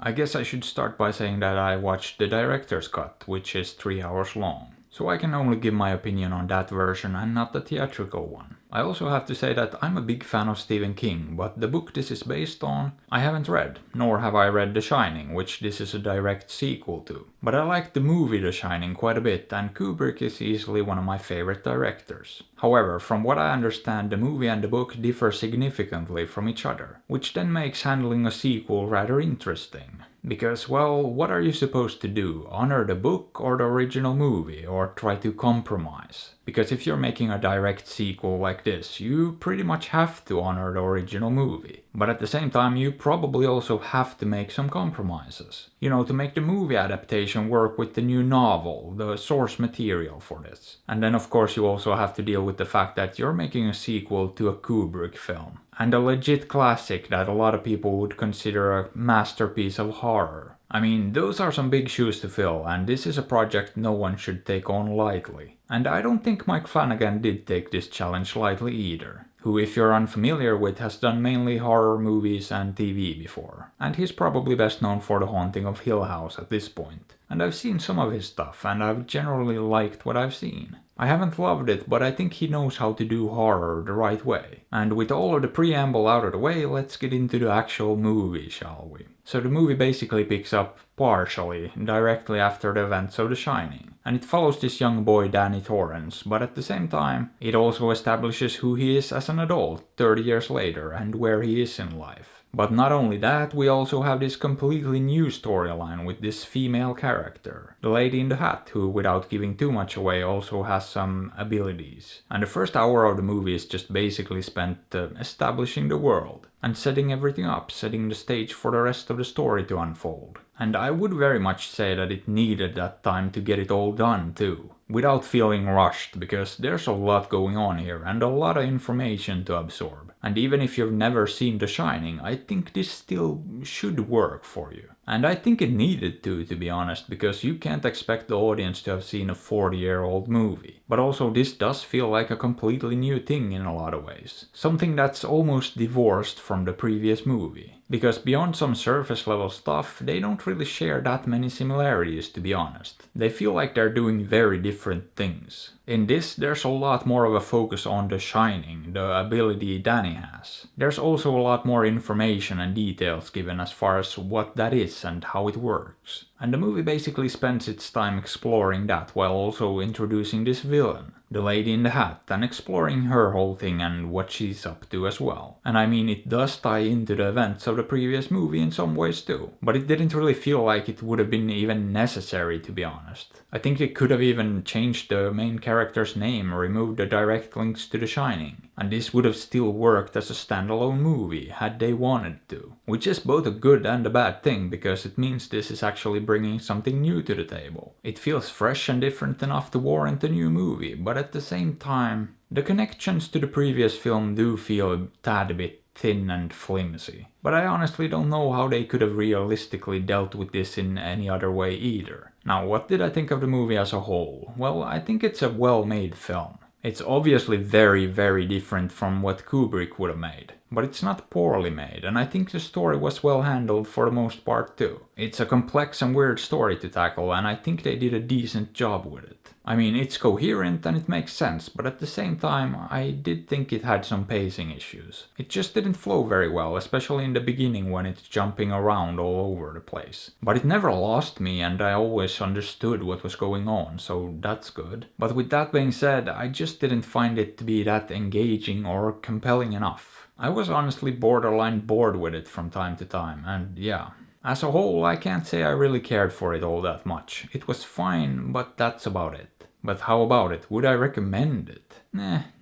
I guess I should start by saying that I watched the director's cut, which is 3 hours long. So I can only give my opinion on that version and not the theatrical one. I also have to say that I'm a big fan of Stephen King, but the book this is based on, I haven't read, nor have I read The Shining, which this is a direct sequel to. But I like the movie The Shining quite a bit, and Kubrick is easily one of my favorite directors. However, from what I understand, the movie and the book differ significantly from each other, which then makes handling a sequel rather interesting. Because, well, what are you supposed to do? Honor the book or the original movie, or try to compromise? Because if you're making a direct sequel like this, you pretty much have to honor the original movie. But at the same time, you probably also have to make some compromises. You know, to make the movie adaptation work with the new novel, the source material for this. And then of course you also have to deal with the fact that you're making a sequel to a Kubrick film. And a legit classic that a lot of people would consider a masterpiece of horror. I mean, those are some big shoes to fill, and this is a project no one should take on lightly. And I don't think Mike Flanagan did take this challenge lightly either, who, if you're unfamiliar with, has done mainly horror movies and TV before. And he's probably best known for The Haunting of Hill House at this point. And I've seen some of his stuff, and I've generally liked what I've seen. I haven't loved it, but I think he knows how to do horror the right way. And with all of the preamble out of the way, let's get into the actual movie, shall we? So the movie basically picks up, partially, directly after the events of The Shining. And it follows this young boy Danny Torrance, but at the same time, it also establishes who he is as an adult 30 years later and where he is in life. But not only that, we also have this completely new storyline with this female character, the lady in the hat, who, without giving too much away, also has some abilities. And the first hour of the movie is just basically spent establishing the world and setting everything up, setting the stage for the rest of the story to unfold. And I would very much say that it needed that time to get it all done too, without feeling rushed, because there's a lot going on here and a lot of information to absorb. And even if you've never seen The Shining, I think this still should work for you. And I think it needed to be honest, because you can't expect the audience to have seen a 40-year-old movie. But also this does feel like a completely new thing in a lot of ways. Something that's almost divorced from the previous movie. Because beyond some surface level stuff, they don't really share that many similarities, to be honest. They feel like they're doing very different things. In this, there's a lot more of a focus on The Shining, the ability Danny has. There's also a lot more information and details given as far as what that is and how it works. And the movie basically spends its time exploring that while also introducing this villain, the lady in the hat, and exploring her whole thing and what she's up to as well. And I mean, it does tie into the events of the previous movie in some ways too, but it didn't really feel like it would have been even necessary, to be honest. I think they could have even changed the main character's name or removed the direct links to The Shining, and this would have still worked as a standalone movie had they wanted to. Which is both a good and a bad thing, because it means this is actually bringing something new to the table. It feels fresh and different enough to warrant a new movie, but at the same time, the connections to the previous film do feel a tad bit thin and flimsy. But I honestly don't know how they could have realistically dealt with this in any other way either. Now, what did I think of the movie as a whole? Well, I think it's a well-made film. It's obviously very, very different from what Kubrick would have made. But it's not poorly made, and I think the story was well handled for the most part too. It's a complex and weird story to tackle, and I think they did a decent job with it. I mean, it's coherent and it makes sense, but at the same time, I did think it had some pacing issues. It just didn't flow very well, especially in the beginning when it's jumping around all over the place. But it never lost me, and I always understood what was going on, so that's good. But with that being said, I just didn't find it to be that engaging or compelling enough. I was honestly borderline bored with it from time to time, and yeah. As a whole, I can't say I really cared for it all that much. It was fine, but that's about it. But how about it? Would I recommend it?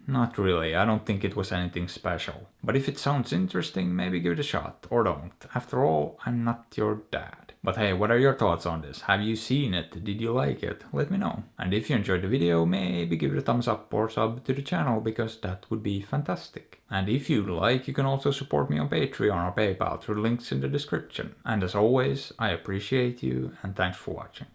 Not really. I don't think it was anything special. But if it sounds interesting, maybe give it a shot, or don't. After all, I'm not your dad. But hey, what are your thoughts on this? Have you seen it? Did you like it? Let me know. And if you enjoyed the video, maybe give it a thumbs up or sub to the channel, because that would be fantastic. And if you'd like, you can also support me on Patreon or PayPal through the links in the description. And as always, I appreciate you, and thanks for watching.